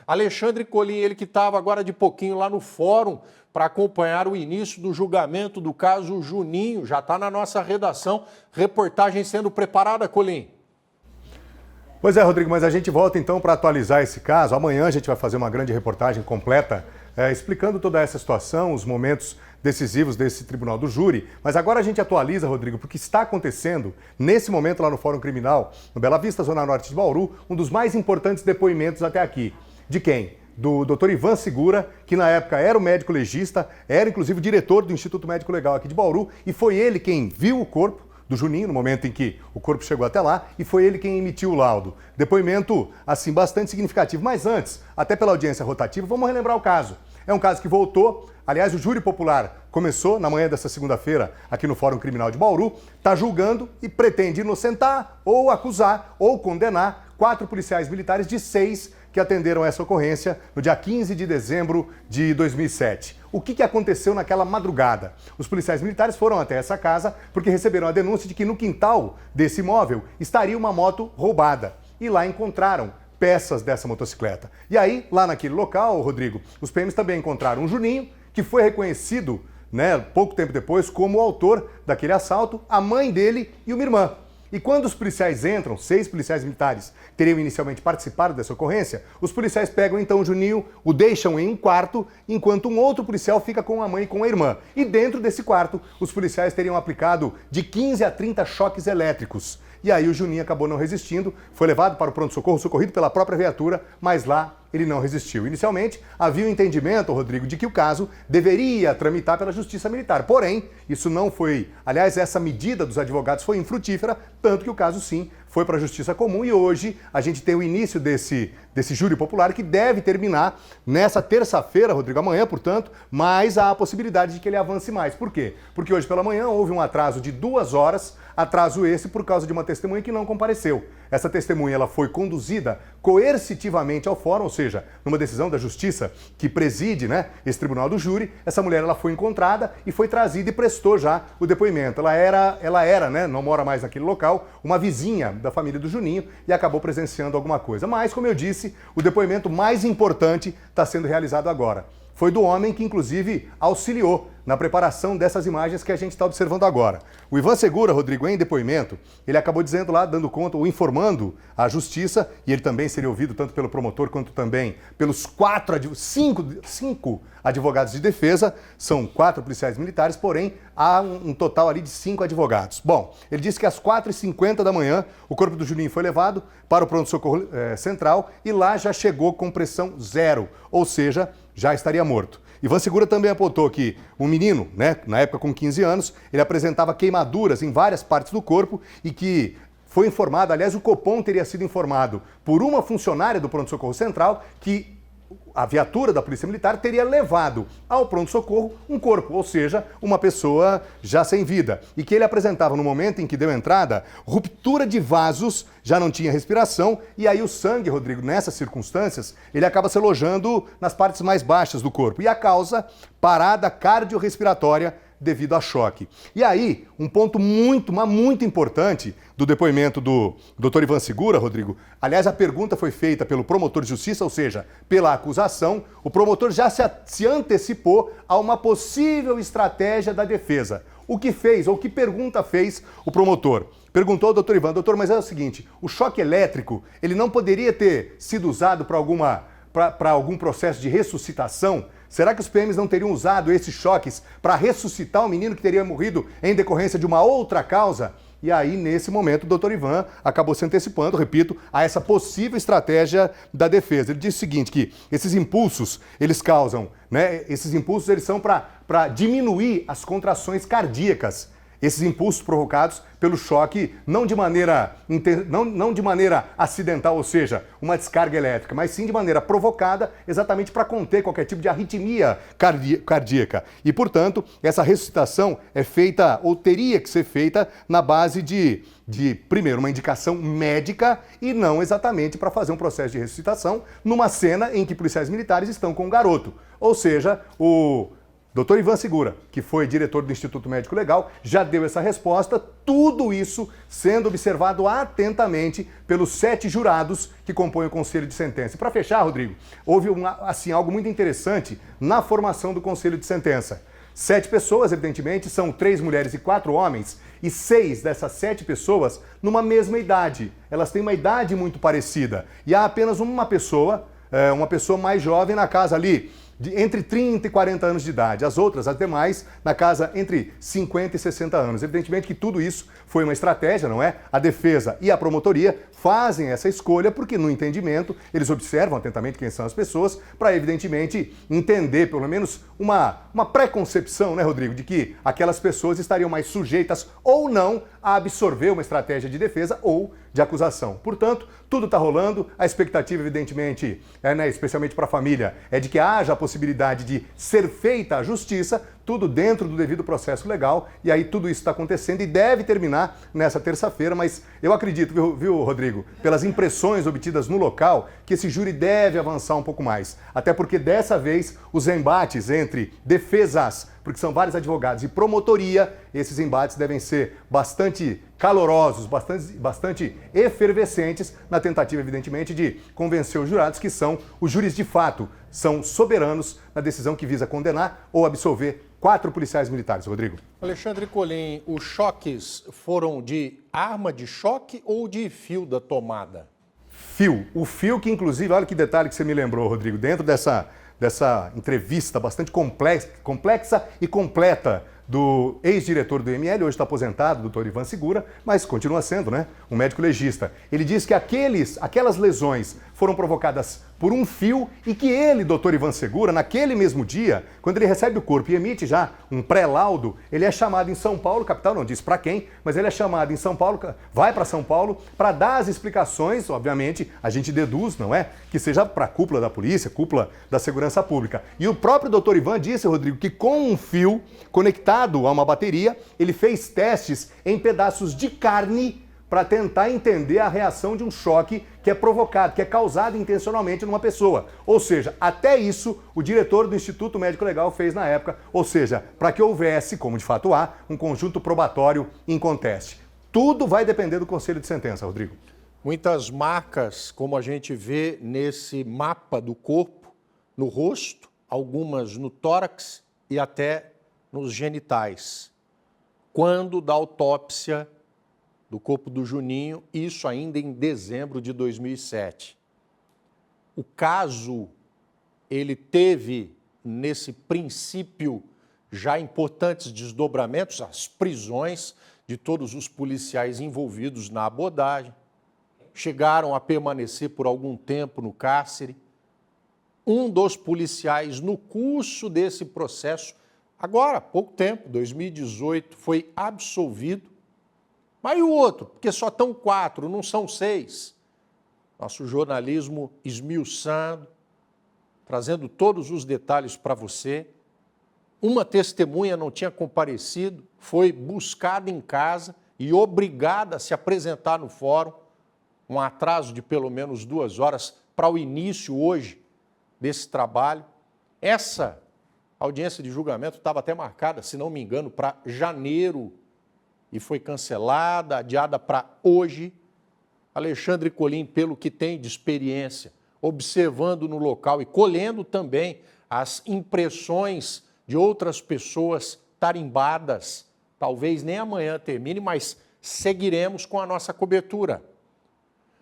Alexandre Colim, ele que estava agora de pouquinho lá no fórum para acompanhar o início do julgamento do caso Juninho, já está na nossa redação, reportagem sendo preparada, Colim. Pois é, Rodrigo, mas a gente volta então para atualizar esse caso. Amanhã a gente vai fazer uma grande reportagem completa explicando toda essa situação, os momentos decisivos desse tribunal do júri. Mas agora a gente atualiza, Rodrigo, porque está acontecendo nesse momento lá no Fórum Criminal, no Bela Vista, Zona Norte de Bauru, um dos mais importantes depoimentos até aqui. De quem? Do Dr. Ivan Segura, que na época era o médico legista, era inclusive o diretor do Instituto Médico Legal aqui de Bauru, e foi ele quem viu o corpo do Juninho, no momento em que o corpo chegou até lá, e foi ele quem emitiu o laudo. Depoimento, assim, bastante significativo. Mas antes, até pela audiência rotativa, vamos relembrar o caso. É um caso que voltou, aliás, o júri popular começou na manhã dessa segunda-feira aqui no Fórum Criminal de Bauru, está julgando e pretende inocentar, ou acusar, ou condenar 4 policiais militares de 6 que atenderam essa ocorrência no dia 15 de dezembro de 2007. O que aconteceu naquela madrugada? Os policiais militares foram até essa casa porque receberam a denúncia de que no quintal desse imóvel estaria uma moto roubada. E lá encontraram peças dessa motocicleta. E aí, lá naquele local, Rodrigo, os PMs também encontraram um Juninho, que foi reconhecido, pouco tempo depois, como o autor daquele assalto, a mãe dele e uma irmã. E quando os policiais entram, 6 policiais militares teriam inicialmente participado dessa ocorrência, os policiais pegam então o Juninho, o deixam em um quarto, enquanto um outro policial fica com a mãe e com a irmã. E dentro desse quarto, os policiais teriam aplicado de 15 a 30 choques elétricos. E aí o Juninho acabou não resistindo, foi levado para o pronto-socorro, socorrido pela própria viatura, mas lá ele não resistiu. Inicialmente, havia um entendimento, Rodrigo, de que o caso deveria tramitar pela Justiça Militar. Porém, isso não foi... Aliás, essa medida dos advogados foi infrutífera, tanto que o caso, sim, foi para a Justiça Comum e hoje a gente tem o início desse júri popular que deve terminar nessa terça-feira, Rodrigo, amanhã, portanto, mas há a possibilidade de que ele avance mais. Por quê? Porque hoje pela manhã houve um atraso de 2 horas, atraso esse por causa de uma testemunha que não compareceu. Essa testemunha ela foi conduzida coercitivamente ao fórum, ou seja, numa decisão da Justiça que preside esse tribunal do júri, essa mulher ela foi encontrada e foi trazida e prestou já o depoimento. Ela era, não mora mais naquele local, uma vizinha da família do Juninho e acabou presenciando alguma coisa. Mas, como eu disse, o depoimento mais importante está sendo realizado agora. Foi do homem que, inclusive, auxiliou na preparação dessas imagens que a gente está observando agora. O Ivan Segura, Rodrigo, em depoimento, ele acabou dizendo lá, dando conta ou informando a Justiça, e ele também seria ouvido tanto pelo promotor quanto também pelos 5 advogados de defesa, são 4 policiais militares, porém há um total ali de 5 advogados. Bom, ele disse que às 4h50 da manhã o corpo do Juninho foi levado para o pronto-socorro central e lá já chegou com pressão 0, ou seja, já estaria morto. Ivan Segura também apontou que um menino, na época com 15 anos, ele apresentava queimaduras em várias partes do corpo e que foi informado, aliás, o Copom teria sido informado por uma funcionária do pronto-socorro central que a viatura da Polícia Militar teria levado ao pronto-socorro um corpo, ou seja, uma pessoa já sem vida. E que ele apresentava no momento em que deu entrada, ruptura de vasos, já não tinha respiração, e aí o sangue, Rodrigo, nessas circunstâncias, ele acaba se alojando nas partes mais baixas do corpo. E a causa, parada cardiorrespiratória devido a choque. E aí, um ponto muito importante do depoimento do Dr. Ivan Segura, Rodrigo, aliás, a pergunta foi feita pelo promotor de justiça, ou seja, pela acusação, o promotor já se antecipou a uma possível estratégia da defesa. O que fez, ou que pergunta fez o promotor? Perguntou ao doutor Ivan, doutor, mas é o seguinte, o choque elétrico, ele não poderia ter sido usado para algum processo de ressuscitação? Será que os PMs não teriam usado esses choques para ressuscitar o menino que teria morrido em decorrência de uma outra causa? E aí, nesse momento, o doutor Ivan acabou se antecipando, repito, a essa possível estratégia da defesa. Ele disse o seguinte, que esses impulsos, eles causam, esses impulsos eles são para diminuir as contrações cardíacas. Esses impulsos provocados pelo choque, não de maneira acidental, ou seja, uma descarga elétrica, mas sim de maneira provocada, exatamente para conter qualquer tipo de arritmia cardíaca. E, portanto, essa ressuscitação é feita, ou teria que ser feita, na base de primeiro, uma indicação médica e não exatamente para fazer um processo de ressuscitação numa cena em que policiais militares estão com um garoto. Ou seja, Dr. Ivan Segura, que foi diretor do Instituto Médico Legal, já deu essa resposta, tudo isso sendo observado atentamente pelos 7 jurados que compõem o Conselho de Sentença. E para fechar, Rodrigo, houve algo muito interessante na formação do Conselho de Sentença. 7 pessoas, evidentemente, são 3 mulheres e 4 homens, e 6 dessas 7 pessoas numa mesma idade. Elas têm uma idade muito parecida. E há apenas uma pessoa mais jovem na casa ali, entre 30 e 40 anos de idade. As demais, na casa entre 50 e 60 anos. Evidentemente que tudo isso foi uma estratégia, não é? A defesa e a promotoria fazem essa escolha porque, no entendimento, eles observam atentamente quem são as pessoas para, evidentemente, entender, pelo menos, uma pré-concepção, né, Rodrigo, de que aquelas pessoas estariam mais sujeitas ou não a absorver uma estratégia de defesa ou de acusação. Portanto, tudo está rolando, a expectativa, evidentemente, especialmente para a família, é de que haja a possibilidade de ser feita a justiça, tudo dentro do devido processo legal, e aí tudo isso está acontecendo e deve terminar nessa terça-feira, mas eu acredito, viu, Rodrigo, pelas impressões obtidas no local, que esse júri deve avançar um pouco mais. Até porque dessa vez os embates entre defesas, porque são vários advogados, e promotoria, esses embates devem ser bastante calorosos, bastante efervescentes, na tentativa, evidentemente, de convencer os jurados que são os júris de fato, são soberanos na decisão que visa condenar ou absolver 4 policiais militares. Rodrigo. Alexandre Colim, os choques foram de arma de choque ou de fio da tomada? Fio. O fio que, inclusive, olha que detalhe que você me lembrou, Rodrigo, dentro dessa entrevista bastante complexa e completa do ex-diretor do IML, hoje está aposentado, Dr. Ivan Segura, mas continua sendo, né, um médico legista. Ele diz que aquelas lesões foram provocadas por um fio e que ele, Dr. Ivan Segura, naquele mesmo dia, quando ele recebe o corpo e emite já um pré-laudo, ele é chamado em São Paulo, capital, não diz para quem, mas ele é chamado em São Paulo, vai para São Paulo para dar as explicações, obviamente, a gente deduz, não é, que seja para a cúpula da polícia, cúpula da segurança pública. E o próprio Dr. Ivan disse, Rodrigo, que com um fio conectado a uma bateria, ele fez testes em pedaços de carne para tentar entender a reação de um choque que é provocado, que é causado intencionalmente numa pessoa. Ou seja, até isso o diretor do Instituto Médico Legal fez na época, ou seja, para que houvesse, como de fato há, um conjunto probatório em conteste. Tudo vai depender do Conselho de Sentença, Rodrigo. Muitas marcas, como a gente vê nesse mapa do corpo, no rosto, algumas no tórax e até nos genitais. Quando da autópsia do corpo do Juninho, isso ainda em dezembro de 2007. O caso, ele teve, nesse princípio, já importantes desdobramentos, as prisões de todos os policiais envolvidos na abordagem, chegaram a permanecer por algum tempo no cárcere. Um dos policiais, no curso desse processo, agora, há pouco tempo, 2018, foi absolvido. Mas e o outro? Porque só estão 4, não são 6. Nosso jornalismo esmiuçando, trazendo todos os detalhes para você. Uma testemunha não tinha comparecido, foi buscada em casa e obrigada a se apresentar no fórum, um atraso de pelo menos 2 horas para o início hoje desse trabalho. Essa audiência de julgamento estava até marcada, se não me engano, para janeiro e foi cancelada, adiada para hoje. Alexandre Colim, pelo que tem de experiência, observando no local e colhendo também as impressões de outras pessoas tarimbadas, talvez nem amanhã termine, mas seguiremos com a nossa cobertura.